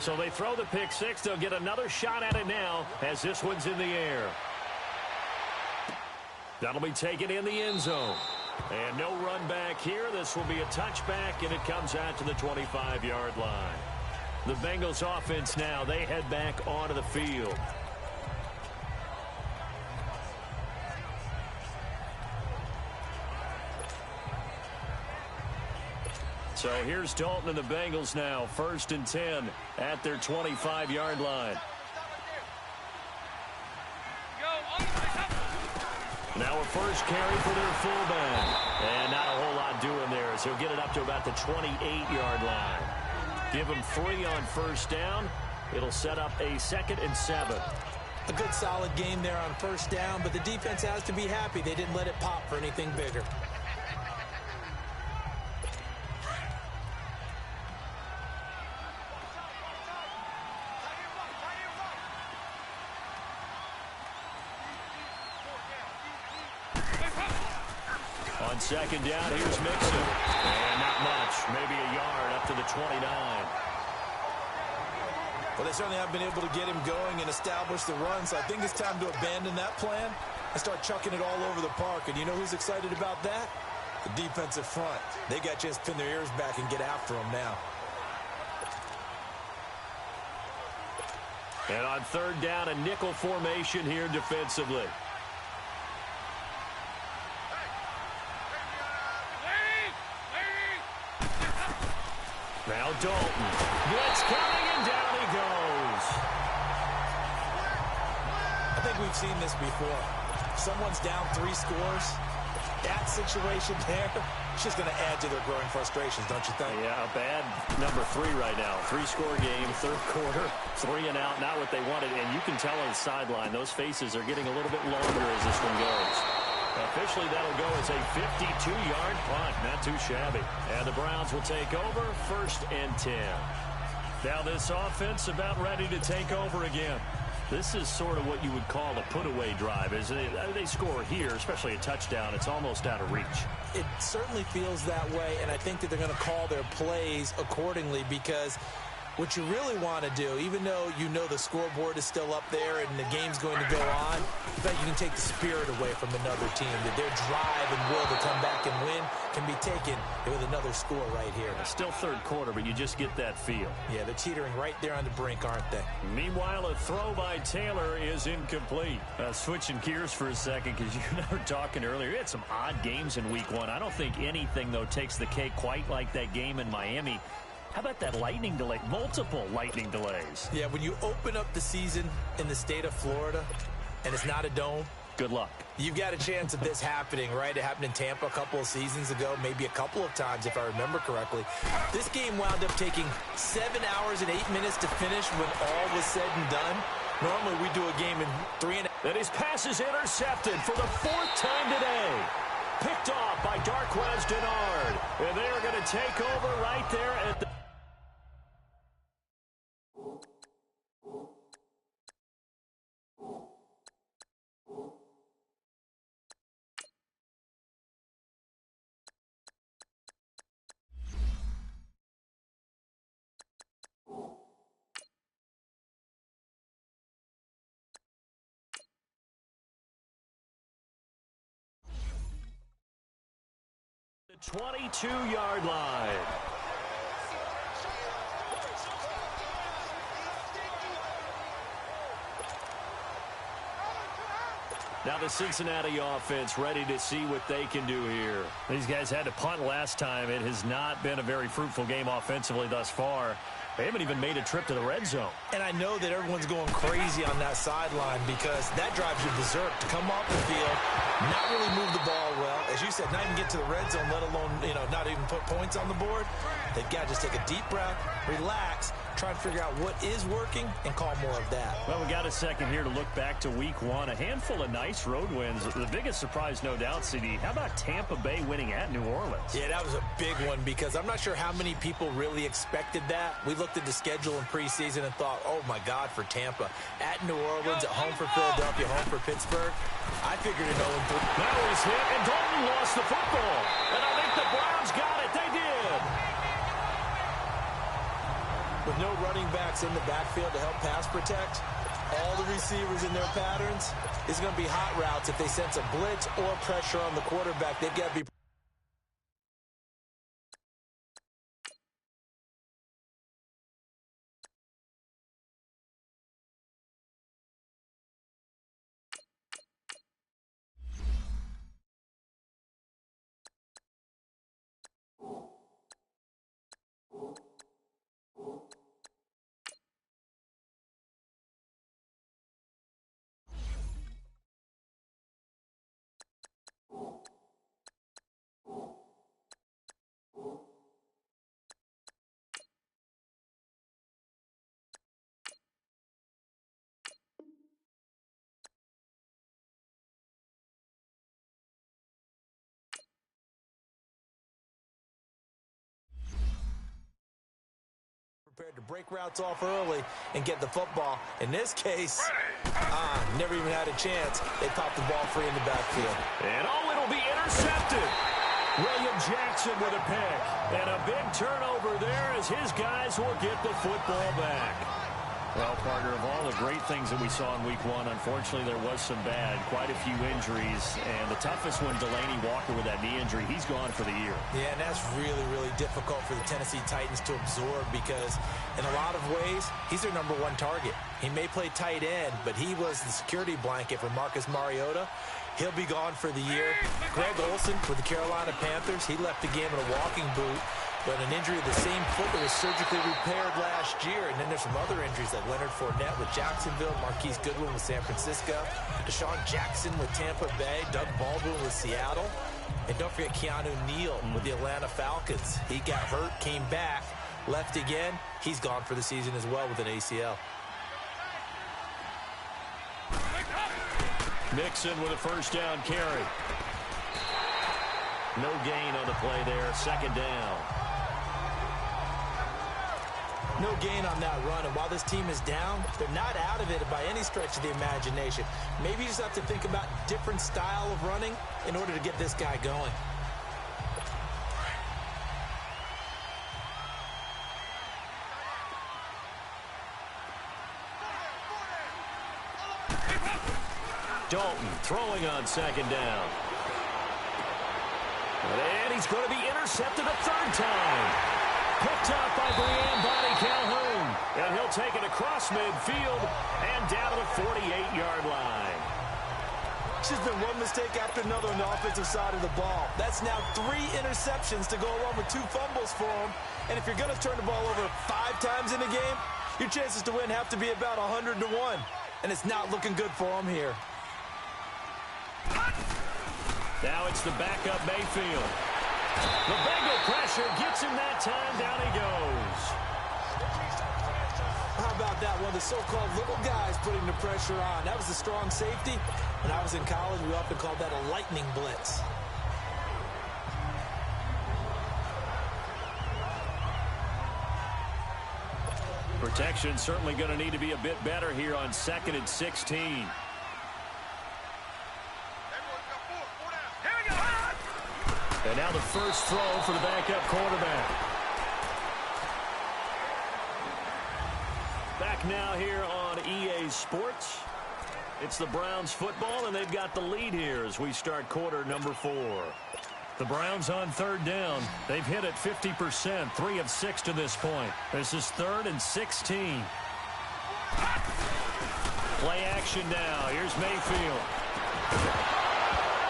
So they throw the pick six. They'll get another shot at it now as this one's in the air. That'll be taken in the end zone. And no run back here. This will be a touchback, and it comes out to the 25-yard line. The Bengals offense now, they head back onto the field. So here's Dalton and the Bengals now, 1st and 10 at their 25-yard line. Now a first carry for their fullback. And not a whole lot doing there as he'll get it up to about the 28-yard line. Give him 3 on first down. It'll set up a 2nd and 7. A good solid game there on first down, but the defense has to be happy they didn't let it pop for anything bigger. On 2nd down, here's Mixon. And not much, maybe a yard up to the 29. Well, they certainly haven't been able to get him going and establish the run, so I think it's time to abandon that plan and start chucking it all over the park. And you know who's excited about that? The defensive front. They got a chance to pin their ears back and get after him now. And on 3rd down, a nickel formation here defensively. Now Dalton. Blitz coming, and down he goes. I think we've seen this before. Someone's down 3 scores. That situation there, it's just going to add to their growing frustrations, don't you think? Yeah, a bad number 3 right now. 3-score game, 3rd quarter, 3 and out, not what they wanted. And you can tell on the sideline, those faces are getting a little bit longer as this one goes. Officially, that'll go as a 52-yard punt. Not too shabby. And the Browns will take over, 1st and 10. Now this offense about ready to take over again. This is sort of what you would call a put-away drive. As they score here, especially a touchdown, it's almost out of reach. It certainly feels that way, and I think that they're going to call their plays accordingly because what you really want to do, even though you know the scoreboard is still up there and the game's going to go on, but you can take the spirit away from another team. That their drive and will to come back and win can be taken with another score right here. It's still 3rd quarter, but you just get that feel. Yeah, they're teetering right there on the brink, aren't they? Meanwhile, a throw by Taylor is incomplete. Switching gears for a second, because you and I were talking earlier, we had some odd games in week 1. I don't think anything, though, takes the cake quite like that game in Miami. How about that lightning delay? Multiple lightning delays. Yeah, when you open up the season in the state of Florida and it's not a dome, good luck. You've got a chance of this happening, right? It happened in Tampa a couple of seasons ago, maybe a couple of times if I remember correctly. This game wound up taking 7 hours and 8 minutes to finish when all was said and done. Normally we do a game in 3 and. And his pass is intercepted for the 4th time today. Picked off by Darquez Denard. And they are going to take over right there at the. The 22-yard line. Now the Cincinnati offense ready to see what they can do here. These guys had to punt last time. It has not been a very fruitful game offensively thus far. They haven't even made a trip to the red zone. And I know that everyone's going crazy on that sideline because that drives you berserk to come off the field, not really move the ball well. As you said, not even get to the red zone, let alone, not even put points on the board. They've got to just take a deep breath, relax, try and figure out what is working and call more of that. Well, we got a second here to look back to week 1. A handful of nice road wins. The biggest surprise, no doubt, CD. How about Tampa Bay winning at New Orleans? Yeah, that was a big one because I'm not sure how many people really expected that. We looked at the schedule in preseason and thought, oh, my God, for Tampa. At New Orleans, at home for Philadelphia, home for Pittsburgh. I figured it 0-3. Now he's hit, and Dalton lost the football. And I think the Browns got it. They did. With no running backs in the backfield to help pass protect, all the receivers in their patterns, it's going to be hot routes. If they sense a blitz or pressure on the quarterback, they've got to be prepared to break routes off early and get the football. In this case, never even had a chance. They popped the ball free in the backfield. And it'll be intercepted. William Jackson with a pick. And a big turnover there as his guys will get the football back. Well, partner, of all the great things that we saw in Week 1, unfortunately there was some bad, quite a few injuries, and the toughest one, Delaney Walker with that knee injury, he's gone for the year. Yeah, and that's really, really difficult for the Tennessee Titans to absorb because in a lot of ways, he's their #1 target. He may play tight end, but he was the security blanket for Marcus Mariota. He'll be gone for the year. Greg Olsen with the Carolina Panthers, he left the game in a walking boot. But an injury of the same foot that was surgically repaired last year. And then there's some other injuries like Leonard Fournette with Jacksonville, Marquise Goodwin with San Francisco, Deshaun Jackson with Tampa Bay, Doug Baldwin with Seattle. And don't forget Keanu Neal with the Atlanta Falcons. He got hurt, came back, left again. He's gone for the season as well with an ACL. Mixon with a first down carry. No gain on the play there, second down. No gain on that run, and while this team is down, they're not out of it by any stretch of the imagination. Maybe you just have to think about different style of running in order to get this guy going. Dalton throwing on second down. And he's going to be intercepted a third time. Picked up by Brian Bonnie Calhoun. And he'll take it across midfield and down to the 48-yard line. It's just been one mistake after another on the offensive side of the ball. That's now 3 interceptions to go along with 2 fumbles for him. And if you're going to turn the ball over 5 times in a game, your chances to win have to be about 100 to 1. And it's not looking good for him here. Now it's the backup Mayfield. The Bengal pressure gets him that time. Down he goes. How about that? One of the so-called little guys putting the pressure on. That was the strong safety. When I was in college, we often called that a lightning blitz. Protection certainly going to need to be a bit better here on 2nd and 16. And now the first throw for the backup quarterback. Back now here on EA Sports. It's the Browns football, and they've got the lead here as we start quarter number 4. The Browns on 3rd down. They've hit it 50%, 3 of 6 to this point. This is 3rd and 16. Play action now. Here's Mayfield.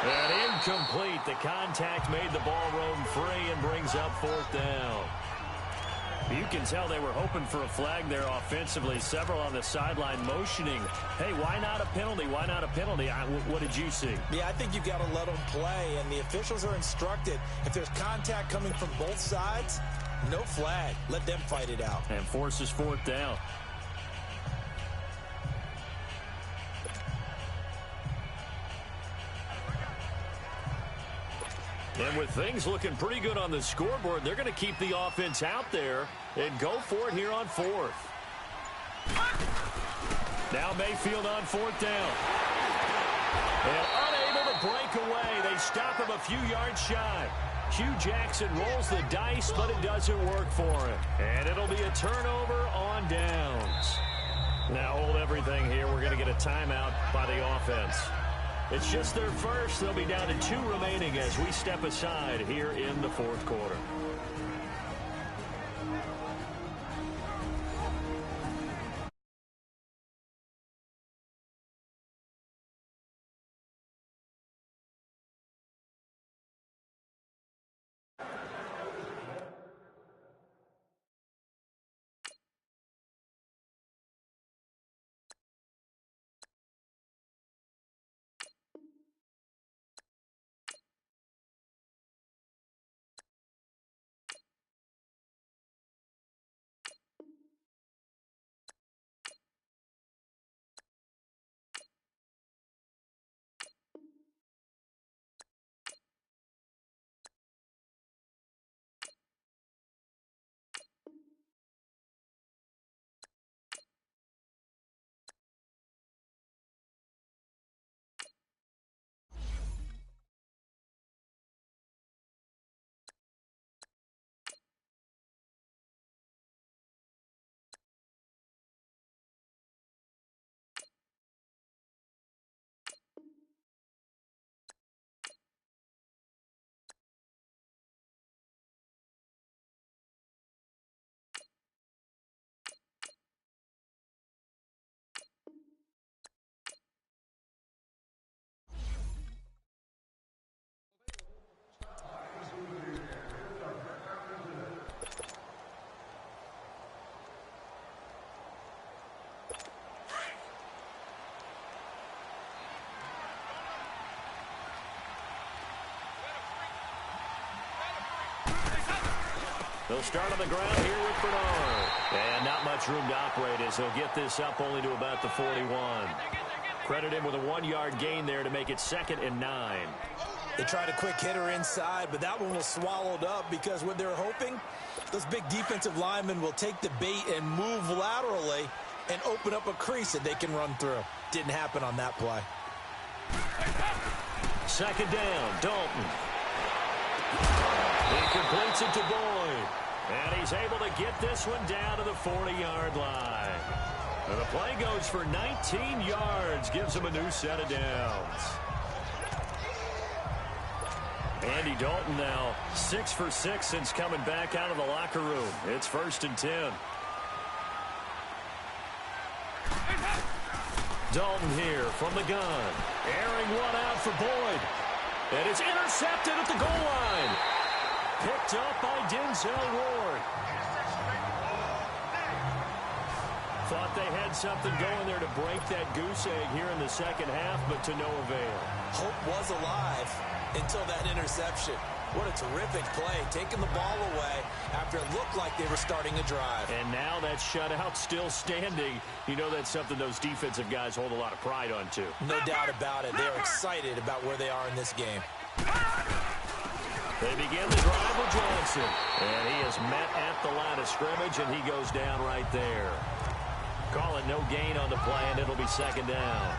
And incomplete. The contact made the ball roam free and brings up 4th down. You can tell they were hoping for a flag there offensively. Several on the sideline motioning. Hey, why not a penalty? Why not a penalty? What did you see? Yeah, I think you've got to let them play, and the officials are instructed. If there's contact coming from both sides, no flag. Let them fight it out. And forces 4th down. And with things looking pretty good on the scoreboard, they're going to keep the offense out there and go for it here on 4th. Now Mayfield on 4th down. And unable to break away. They stop him a few yards shy. Hugh Jackson rolls the dice, but it doesn't work for him. And it'll be a turnover on downs. Now hold everything here. We're going to get a timeout by the offense. It's just their first. They'll be down to 2 remaining as we step aside here in the fourth quarter. They'll start on the ground here with Bernard. And not much room to operate as he'll get this up only to about the 41. Credit him with a 1-yard gain there to make it 2nd and 9. They tried a quick hitter inside, but that one was swallowed up because what they're hoping, those big defensive linemen will take the bait and move laterally and open up a crease that they can run through. Didn't happen on that play. 2nd down, Dalton. He completes it to Boyd. And he's able to get this one down to the 40-yard line. And the play goes for 19 yards, gives him a new set of downs. Andy Dalton now 6 for 6 since coming back out of the locker room. It's 1st and 10. Dalton here from the gun. Airing one out for Boyd. And it's intercepted at the goal line. Picked up by Denzel Ward. Thought they had something going there to break that goose egg here in the second half, but to no avail. Hope was alive until that interception. What a terrific play, taking the ball away after it looked like they were starting a drive. And now that shutout still standing. You know that's something those defensive guys hold a lot of pride on, too. No doubt about it. They're excited about where they are in this game. They begin the drive with Johnson. And he is met at the line of scrimmage, and he goes down right there. Call it no gain on the play, and it'll be 2nd down.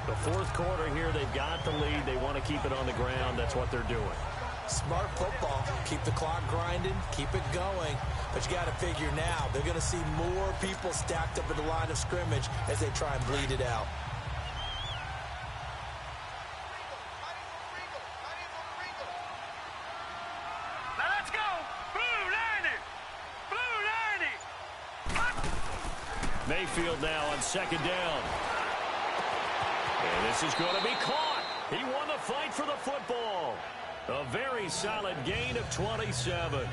The fourth quarter here, they've got the lead. They want to keep it on the ground. That's what they're doing. Smart football. Keep the clock grinding. Keep it going. But you got to figure now, they're going to see more people stacked up at the line of scrimmage as they try and bleed it out. Let's go! Blue 90! Blue 90! Mayfield now on 2nd down. And this is going to be caught. He won the fight for the football. A very solid gain of 27.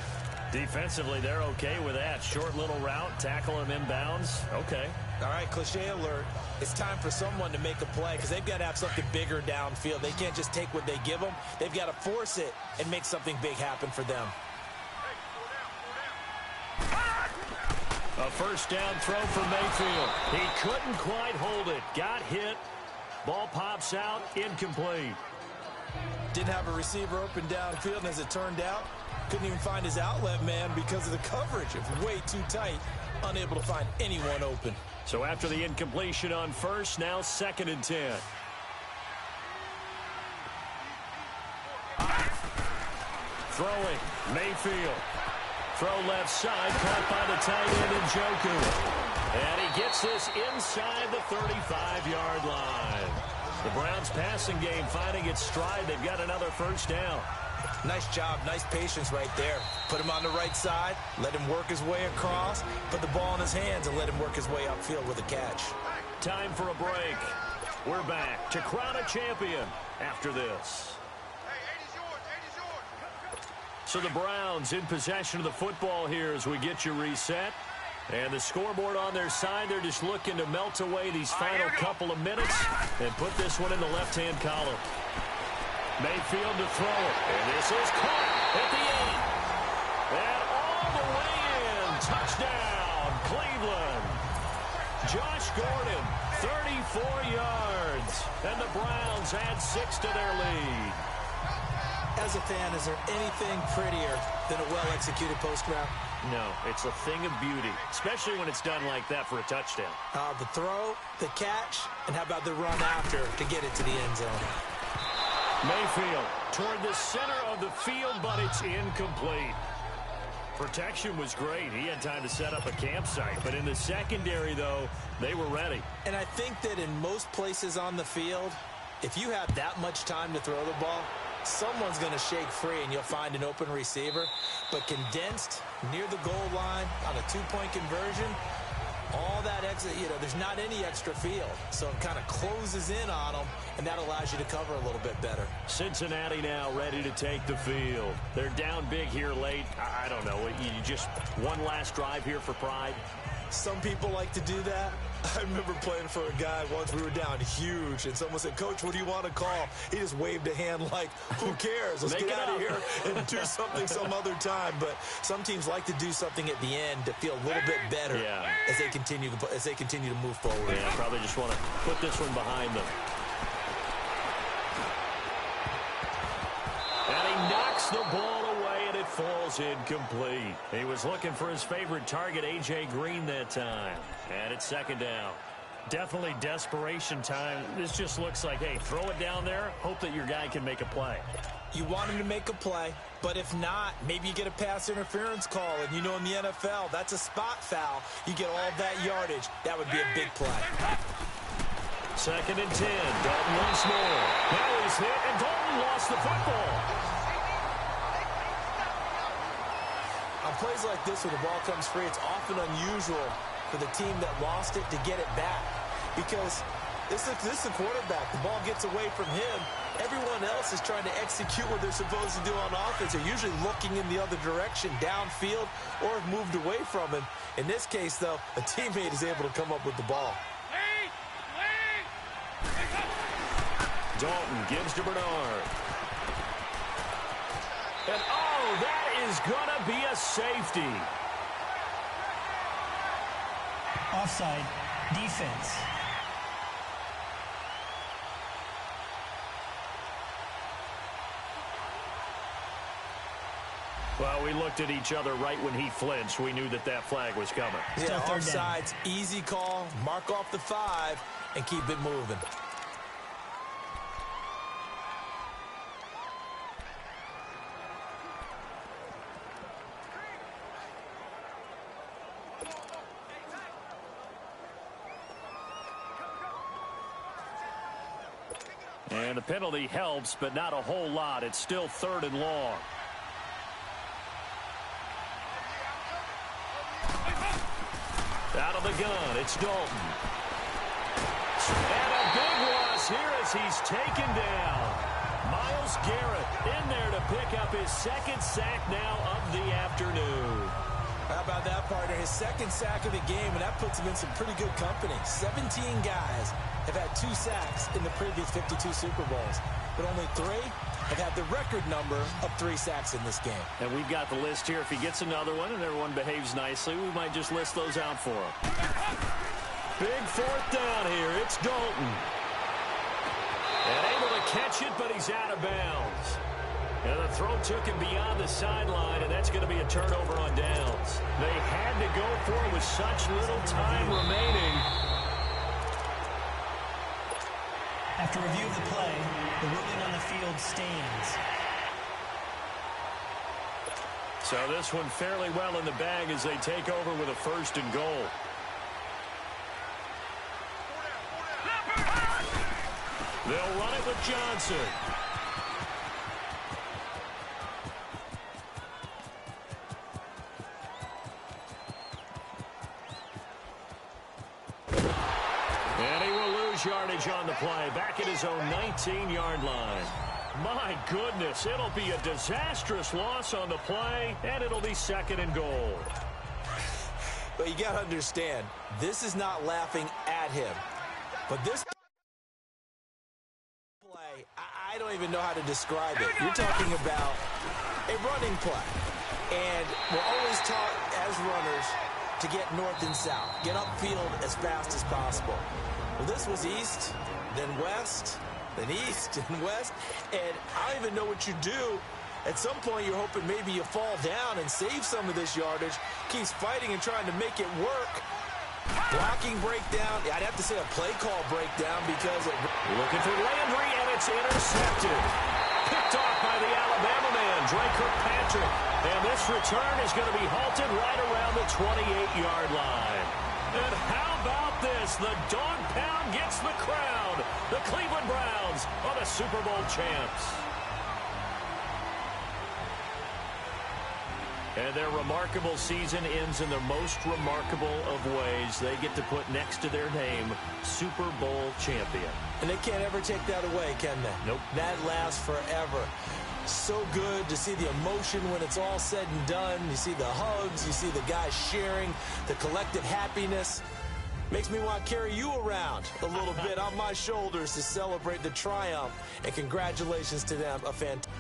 Defensively, they're okay with that. Short little route, tackle him inbounds. Okay. All right, cliche alert. It's time for someone to make a play because they've got to have something bigger downfield. They can't just take what they give them. They've got to force it and make something big happen for them. A 1st down throw for Mayfield. He couldn't quite hold it. Got hit. Ball pops out, incomplete. Didn't have a receiver open downfield, and as it turned out, couldn't even find his outlet man because of the coverage. It was way too tight, unable to find anyone open. So after the incompletion on 1st, now 2nd and 10. Throwing, Mayfield. Throw left side, caught by the tight end Njoku. And he gets this inside the 35-yard line. The Browns passing game finding its stride. They've got another first down. Nice job, nice patience right there. Put him on the right side, let him work his way across, put the ball in his hands, and let him work his way upfield with a catch. Time for a break. We're back to crown a champion after this. So the Browns in possession of the football here as we get you reset. And the scoreboard on their side, they're just looking to melt away these final couple of minutes and put this one in the left-hand column. Mayfield to throw it. And this is caught at the 8. And all the way in. Touchdown, Cleveland. Josh Gordon, 34 yards. And the Browns add 6 to their lead. As a fan, is there anything prettier than a well-executed post route? No, it's a thing of beauty, especially when it's done like that for a touchdown. The throw, the catch, and how about the run after to get it to the end zone? Mayfield toward the center of the field, but it's incomplete. Protection was great. He had time to set up a campsite, but in the secondary, though, they were ready. And I think that in most places on the field, if you have that much time to throw the ball, someone's going to shake free and you'll find an open receiver. But condensed near the goal line on a two-point conversion, all that extra, there's not any extra field. So it kind of closes in on them, and that allows you to cover a little bit better. Cincinnati now ready to take the field. They're down big here late. I don't know. You just one last drive here for pride. Some people like to do that. I remember playing for a guy once. We were down huge, and someone said, "Coach, what do you want to call?" He just waved a hand like, who cares? Let's get out of here and do something some other time. But some teams like to do something at the end to feel a little bit better as they continue to move forward. Yeah, probably just want to put this one behind them. And he knocks the ball away, and it falls incomplete. He was looking for his favorite target, A.J. Green, that time. And it's second down. Definitely desperation time. This just looks like, hey, throw it down there, hope that your guy can make a play. You want him to make a play, but if not, maybe you get a pass interference call. And in the NFL, that's a spot foul. You get all that yardage. That would be a big play. Second and 10. Dalton once more. Now he's hit, and Dalton lost the football. On plays like this, when the ball comes free, it's often unusual for the team that lost it to get it back. Because this is a quarterback. The ball gets away from him. Everyone else is trying to execute what they're supposed to do on offense. They're usually looking in the other direction, downfield, or have moved away from him. In this case, though, a teammate is able to come up with the ball. Dalton gives to Bernard. And, that is going to be a safety. Offside, defense. Well, we looked at each other right when he flinched. We knew that flag was coming. Yeah, offsides, easy call, mark off the 5, and keep it moving. And the penalty helps, but not a whole lot. It's still third and long. Out of the gun, it's Dalton. And a big loss here as he's taken down. Myles Garrett in there to pick up his second sack now of the afternoon. How about that, partner? His second sack of the game, and that puts him in some pretty good company. 17 guys have had 2 sacks in the previous 52 Super Bowls, but only 3 have had the record number of 3 sacks in this game. And we've got the list here. If he gets another one and everyone behaves nicely, we might just list those out for him. Big fourth down here. It's Dalton. And able to catch it, but he's out of bounds. And the throw took him beyond the sideline, and that's going to be a turnover on downs. They had to go for it with such little time remaining. After review of the play, the ruling on the field stands. So this one fairly well in the bag as they take over with a 1st and goal. They'll run it with Johnson. And he will lose yardage on the play, back at his own 19-yard line. My goodness, it'll be a disastrous loss on the play, and it'll be 2nd and goal. But you got to understand, this is not laughing at him. But this play, I don't even know how to describe it. You're talking about a running play. And we're always taught as runners to get north and south, get upfield as fast as possible. Well, this was east, then west, then east and west, and I don't even know what you do. At some point, you're hoping maybe you fall down and save some of this yardage. Keeps fighting and trying to make it work. Blocking breakdown. I'd have to say a play call breakdown because it... Looking for Landry, and it's intercepted. Picked off by the Alabama man, Drake Kirkpatrick. And this return is going to be halted right around the 28-yard line. And how about this? The dog pound gets the crowd. The Cleveland Browns are the Super Bowl champs. And their remarkable season ends in the most remarkable of ways. They get to put next to their name, Super Bowl champion. And they can't ever take that away, can they? Nope. That lasts forever. So good to see the emotion when it's all said and done. You see the hugs. You see the guys sharing, the collective happiness. Makes me want to carry you around a little bit on my shoulders to celebrate the triumph. And congratulations to them. A fantastic...